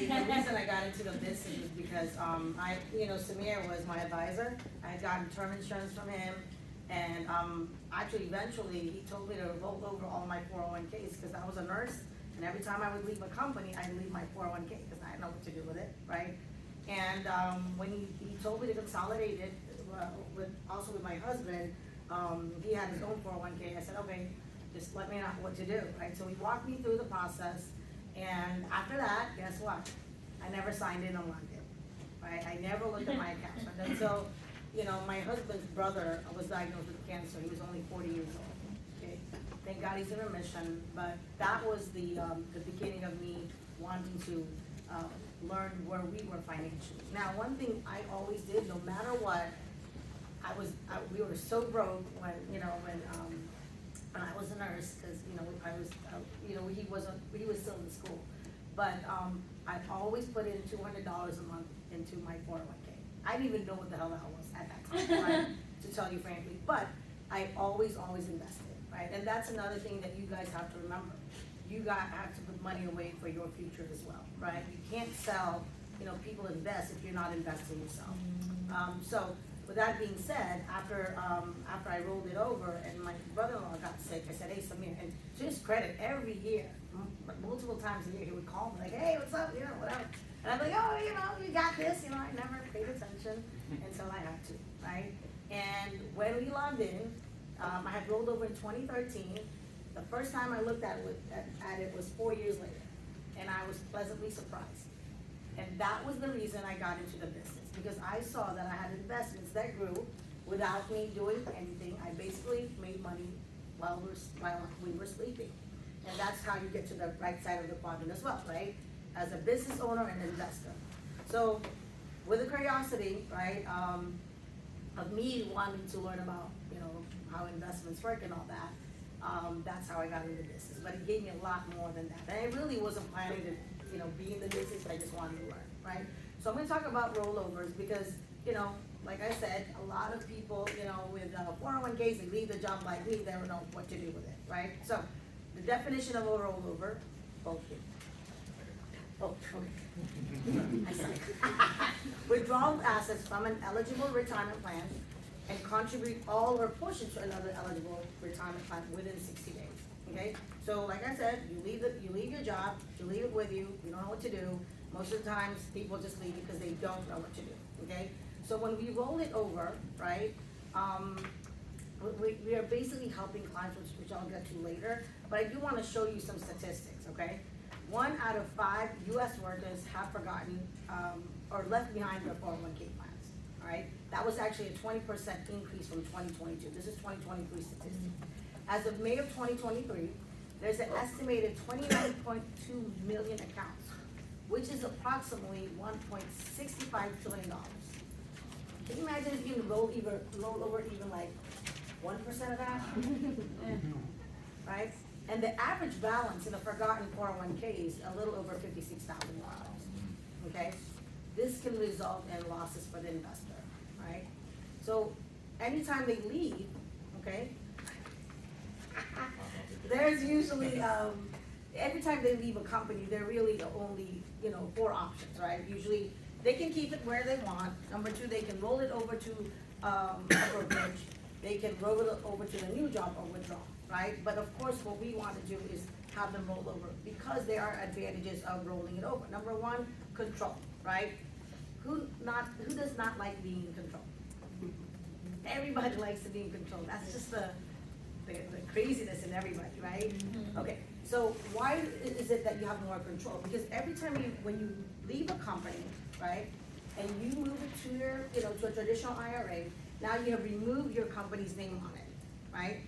actually, the reason I got into the business is because, Samir was my advisor. I had gotten term insurance from him, and, actually, eventually, he told me to roll over all my 401ks, because I was a nurse, and every time I would leave a company, I'd leave my 401k, because I didn't know what to do with it, right? And, when he told me to consolidate it, also with my husband, he had his own 401k, I said, okay, just let me know what to do, right? So he walked me through the process, and after that, guess what? I never signed in on London, right? I never looked at my accounts until, my husband's brother was diagnosed with cancer. He was only 40 years old, okay? Thank God he's in remission, but that was the beginning of me wanting to learn where we were financially. Now, one thing I always did, no matter what, we were so broke when I was a nurse, because, I was, he was still in school. But, I always put in $200 a month into my 401k. I didn't even know what the hell that was at that time, right? To tell you frankly, but I always invested, right? And that's another thing that you guys have to remember. You have to put money away for your future as well, right? You can't sell, people invest if you're not investing yourself. So, with that being said, after I rolled it over and my brother-in-law got sick, I said, hey, Samir, and to his credit, every year, multiple times a year, he would call me like, hey, what's up, whatever. And I'm like, oh, you got this, I never paid attention until I had to, right? And when we logged in, I had rolled over in 2013. The first time I looked at it was 4 years later, and I was pleasantly surprised. And that was the reason I got into the business, because I saw that I had investments that grew without me doing anything. I basically made money while we were sleeping. And that's how you get to the right side of the quadrant as well, right? As a business owner and investor. So with the curiosity, right, of me wanting to learn about, how investments work and all that, that's how I got into business. But it gave me a lot more than that. And I really wasn't planning to, be in the business. I just wanted to learn, right? So I'm going to talk about rollovers because, like I said, a lot of people, with 401ks, they leave the job like me, they don't know what to do with it, right? So the definition of a rollover, I said, withdraw assets from an eligible retirement plan and contribute all or portions to another eligible retirement plan within 60 days. Okay, so like I said, you leave your job, you leave it with you, you don't know what to do. Most of the times, people just leave because they don't know what to do. Okay, so when we roll it over, right, we are basically helping clients, which I'll get to later. But I do want to show you some statistics. Okay, 1 out of 5 U.S. workers have forgotten or left behind their 401k plans. All right, that was actually a 20% increase from 2022. This is 2023 statistics. As of May of 2023, there's an estimated 29.2 million accounts, which is approximately $1.65 trillion. Can you imagine if you can roll over even like 1% of that? Right? And the average balance in a forgotten 401k is a little over $56,000. Okay? This can result in losses for the investor, right? So anytime they leave, okay, there's usually, every time they leave a company, there really are only, 4 options, right? Usually, they can keep it where they want. Number 2, they can roll it over to a brokerage. They can roll it over to the new job or withdraw, right? But of course, what we want to do is have them roll over because there are advantages of rolling it over. Number 1, control, right? Who does not like being in control? Everybody likes to be in control. That's just the craziness in everybody, right? Okay, so why is it that you have more control? Because every time when you leave a company, right, and you move it to your, to a traditional IRA, now you have removed your company's name on it, right?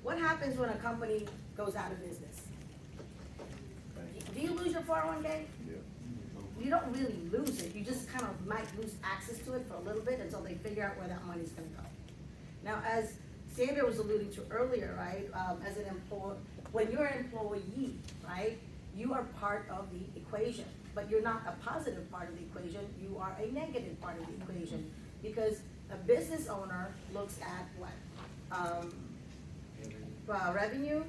What happens when a company goes out of business? Do you lose your 401k? Yeah. You don't really lose it. You just kind of might lose access to it for a little bit until they figure out where that money's going to go. Now, as Sandra was alluding to earlier, right, as an employee, when you're an employee, right, you are part of the equation, but you're not a positive part of the equation, you are a negative part of the equation, because a business owner looks at what? Revenue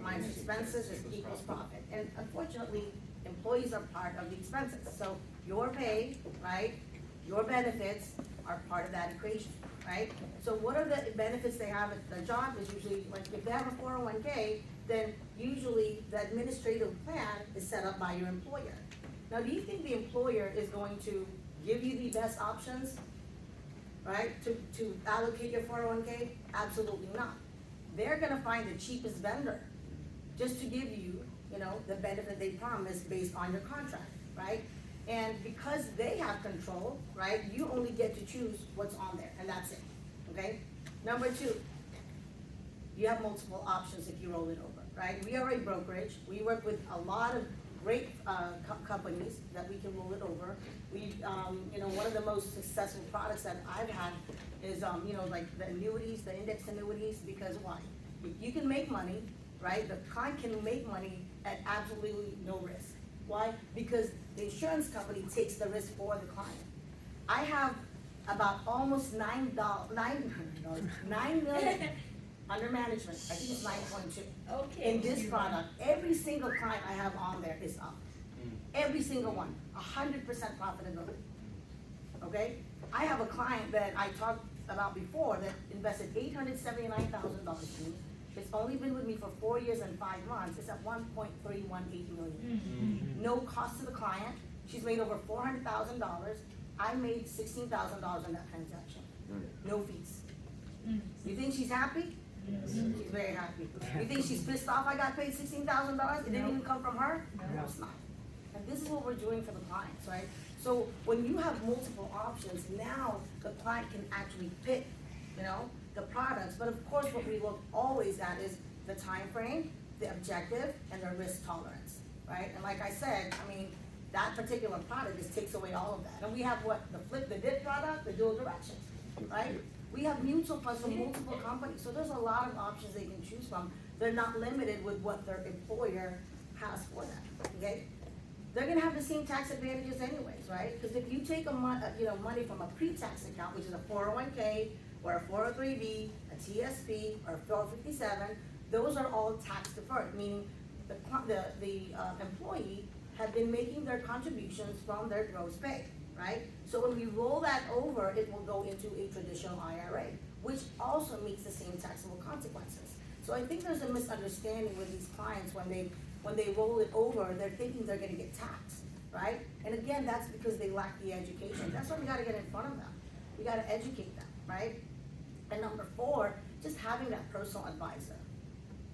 minus expenses is equals profit, and unfortunately, employees are part of the expenses. So your pay, right, your benefits are part of that equation, right? So what are the benefits they have at their job is usually, like, if they have a 401k, then usually the administrative plan is set up by your employer. Now, do you think the employer is going to give you the best options, right, to allocate your 401k? Absolutely not. They're gonna find the cheapest vendor just to give you, you know, the benefit they promised based on your contract, right? And because they have control, right, you only get to choose what's on there, and that's it, okay? Number two, you have multiple options if you roll it over, right? We are a brokerage. We work with a lot of great companies that we can roll it over. We, you know, one of the most successful products that I've had is, you know, like the annuities, the index annuities, because why? You can make money, right? The client can make money at absolutely no risk. Why? Because the insurance company takes the risk for the client. I have about almost $9 million under management. I think it's 9.2. Okay. In this product, every single client I have on there is up. Every single one, 100% profitability. Okay? I have a client that I talked about before that invested $879,000 in me. It's only been with me for 4 years and 5 months. It's at 1.318 million. No cost to the client. She's made over $400,000. I made $16,000 in that transaction. No fees. You think she's happy? Yes. She's very happy. You think she's pissed off I got paid $16,000? It didn't even come from her? No, it's not. And this is what we're doing for the clients, right? So when you have multiple options, now the client can actually pick, you know, the products. But of course, what we look always at is the time frame, the objective, and the risk tolerance, right? And like I said, I mean, that particular product just takes away all of that. And we have what, the dip product, the dual direction, right? We have mutual funds from multiple companies, so there's a lot of options they can choose from. They're not limited with what their employer has for them, okay? They're gonna have the same tax advantages anyways, right? Because if you take money from a pre-tax account, which is a 401k, or a 403b, a TSP, or a 457, those are all tax deferred, meaning the employee have been making their contributions from their gross pay, right? So when we roll that over, it will go into a traditional IRA, which also meets the same taxable consequences. So I think there's a misunderstanding with these clients when they roll it over, they're thinking they're gonna get taxed, right? And again, that's because they lack the education. That's why we gotta get in front of them. We gotta educate them, right? And number 4, just having that personal advisor.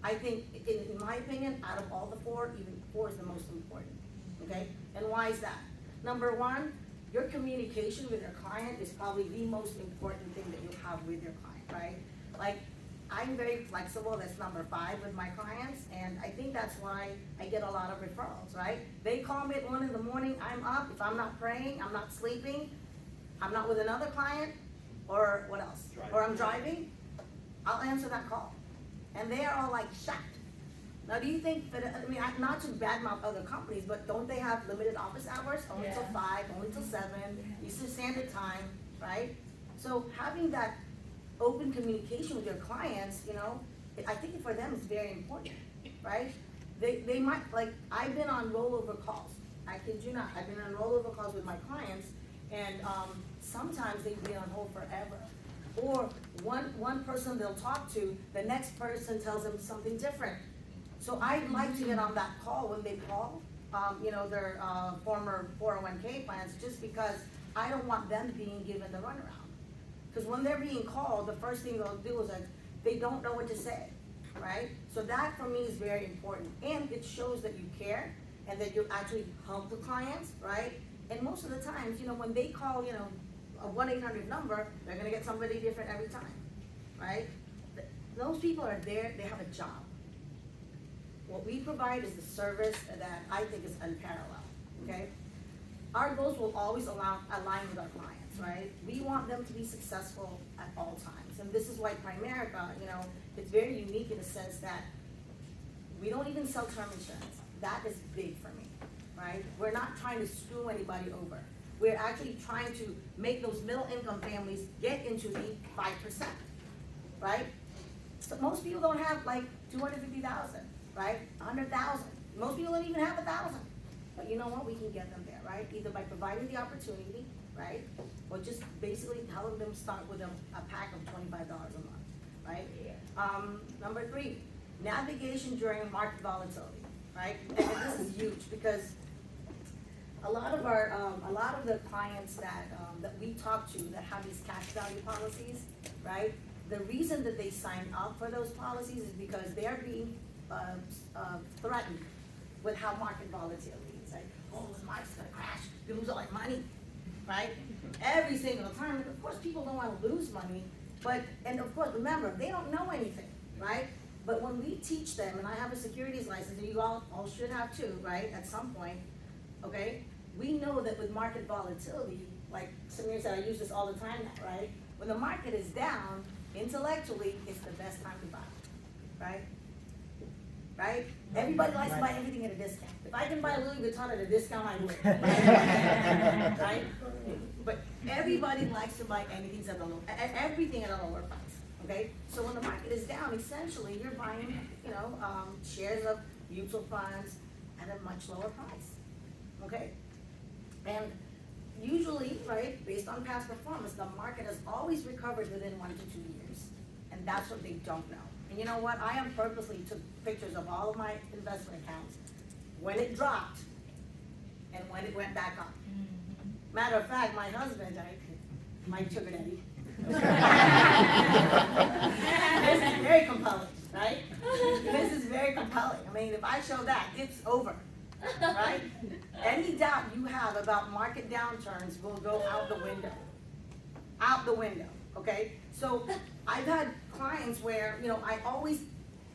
I think, in my opinion, out of all the 4, even 4 is the most important, okay? And why is that? Number 1, your communication with your client is probably the most important thing that you have with your client, right? Like, I'm very flexible, that's number 5 with my clients, and I think that's why I get a lot of referrals, right? They call me at 1 in the morning, I'm up, if I'm not praying, I'm not sleeping, I'm not with another client, or what else? Or I'm driving, I'll answer that call. And they are all like shocked. Now, do you think that, I mean, not to badmouth other companies, but don't they have limited office hours? Only till 5, only till 7, Eastern Standard Time, right? So having that open communication with your clients, you know, I think for them it's very important, right? They might, like, I've been on rollover calls. I kid you not, I've been on rollover calls with my clients, and sometimes they've been on hold forever. Or one person they'll talk to, the next person tells them something different. So I'd like to get on that call when they call, you know, their former 401k plans, just because I don't want them being given the runaround. Because when they're being called, the first thing they'll do is like, they don't know what to say, right? So that for me is very important. And it shows that you care and that you actually help the clients, right? And most of the times, you know, when they call, you know, a 1-800 number, they're gonna get somebody different every time, right? Those people are there, they have a job. What we provide is the service that I think is unparalleled, okay? Our goals will always align with our clients, right? We want them to be successful at all times. And this is why Primerica, you know, it's very unique in the sense that we don't even sell term insurance. That is big for me, right? We're not trying to screw anybody over. We're actually trying to make those middle income families get into the 5%, right? So most people don't have like 250,000, right? 100,000. Most people don't even have 1,000. But you know what, we can get them there, right? Either by providing the opportunity, right? Or just basically telling them start with a pack of $25 a month, right? Number 3, navigation during market volatility, right? And this is huge because a lot of the clients that we talk to that have these cash value policies, right? The reason that they sign up for those policies is because they're being threatened with how market volatility is. Like, oh, the market's gonna crash, you lose all your money, right? Every single time. And of course, people don't want to lose money, and of course, remember, they don't know anything, right? But when we teach them, and I have a securities license, and you all should have too, right, at some point, okay? We know that with market volatility, like Samir said, I use this all the time now, right? When the market is down, intellectually, it's the best time to buy, right? Right? Everybody likes to buy everything at a discount. If I can buy Louis Vuitton at a discount, I would. Right? But everybody likes to buy everything at a lower price. Okay? So when the market is down, essentially you're buying, shares of mutual funds at a much lower price. Okay? And usually, right, based on past performance, the market has always recovered within 1 to 2 years. And that's what they don't know. And you know what? I am purposely took pictures of all of my investment accounts when it dropped and when it went back up. Matter of fact, my husband, my sugar daddy, this is very compelling, right? This is very compelling. I mean, if I show that, it's over, right? Any doubt you have about market downturns will go out the window. Out the window, okay? So I've had clients where, I always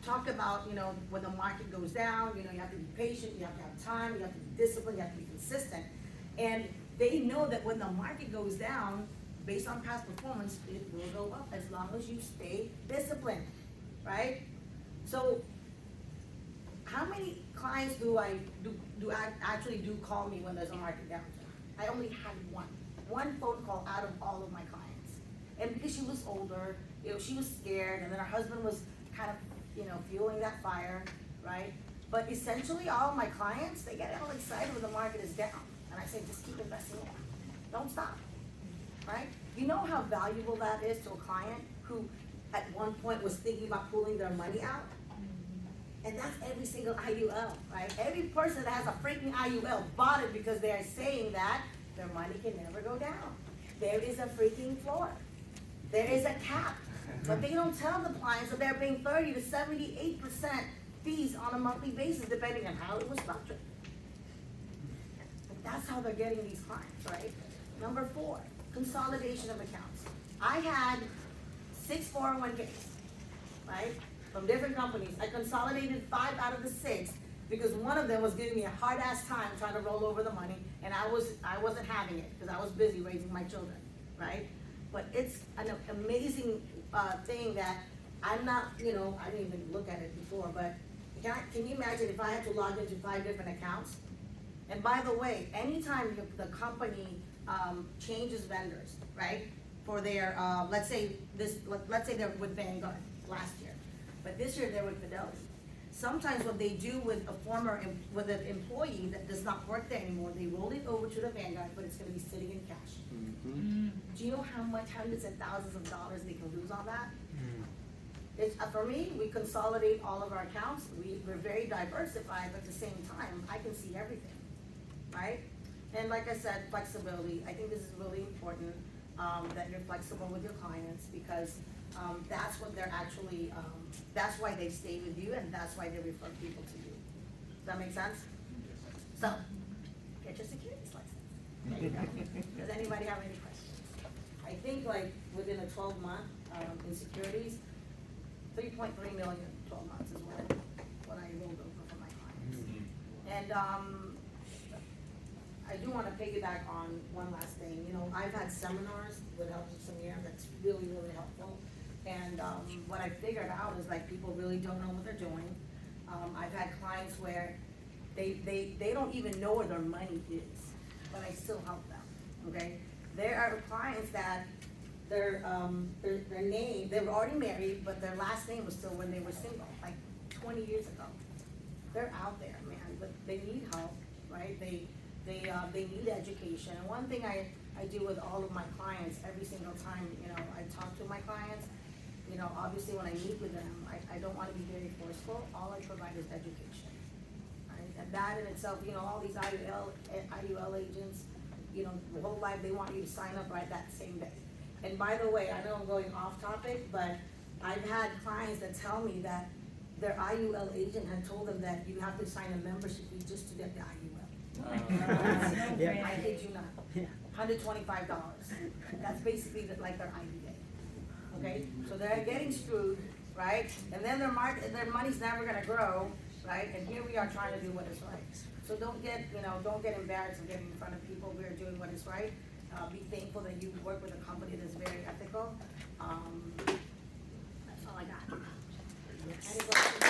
talk about, when the market goes down, you have to be patient, you have to have time, you have to be disciplined, you have to be consistent. And they know that when the market goes down, based on past performance, it will go up as long as you stay disciplined, right? So how many clients do actually call me when there's a market downturn? I only had one phone call out of all of my clients. And because she was older, she was scared, and then her husband was kind of, fueling that fire, right? But essentially, all of my clients, they get all excited when the market is down. And I say, just keep investing in it. Don't stop, right? You know how valuable that is to a client who at one point was thinking about pulling their money out? And that's every single IUL, right? Every person that has a freaking IUL bought it because they are saying that their money can never go down. There is a freaking floor. There is a cap. But they don't tell the clients that they're paying 30 to 78% fees on a monthly basis, depending on how it was structured. And that's how they're getting these clients, right? Number 4, consolidation of accounts. I had 6 401ks, right, from different companies. I consolidated 5 out of the 6 because one of them was giving me a hard-ass time trying to roll over the money, and I wasn't having it because I was busy raising my children, right? But it's an amazing thing that I'm not, I didn't even look at it before, but can you imagine if I had to log into 5 different accounts? And by the way, anytime the company changes vendors, right, for their, let's say they're with Vanguard last year, but this year they're with Fidelity. Sometimes what they do with with an employee that does not work there anymore, they roll it over to the Vanguard, but it's gonna be sitting in cash. Mm-hmm. Do you know how much hundreds and thousands of dollars they can lose on that? It's, for me, we consolidate all of our accounts. We're very diversified, but at the same time, I can see everything, right? And like I said, flexibility. I think this is really important, that you're flexible with your clients, because that's what they're actually, that's why they stay with you, and that's why they refer people to you. Does that make sense? So, get your securities license. There you go. Does anybody have any questions? I think like within a 12-month, in securities, 3.3 million, 12 months is what I rolled over for my clients. And I do want to piggyback on one last thing. I've had seminars with help of Samir that's really, really helpful. And what I figured out is like people really don't know what they're doing. I've had clients where they don't even know where their money is, but I still help them, okay? There are clients that their name, they were already married, but their last name was still when they were single, like 20 years ago. They're out there, man, but they need help. right? They need education. And one thing I do with all of my clients, every single time, you know, I talk to my clients, you know, obviously when I meet with them, I don't wanna be very forceful, all I provide is education. Right? And that in itself, you know, all these IUL agents, you know, the whole life, they want you to sign up right that same day. And by the way, I know I'm going off topic, but I've had clients that tell me that their IUL agent had told them that you have to sign a membership fee just to get the IUL. Yeah. I kid you not, $125. That's basically like their IBA. Okay, so they're getting screwed, right? And then their money's never gonna grow, right? And here we are trying to do what is right. So don't get embarrassed of getting in front of people. We're doing what is right. Be thankful that you work with a company that's very ethical. That's all I got. Any questions?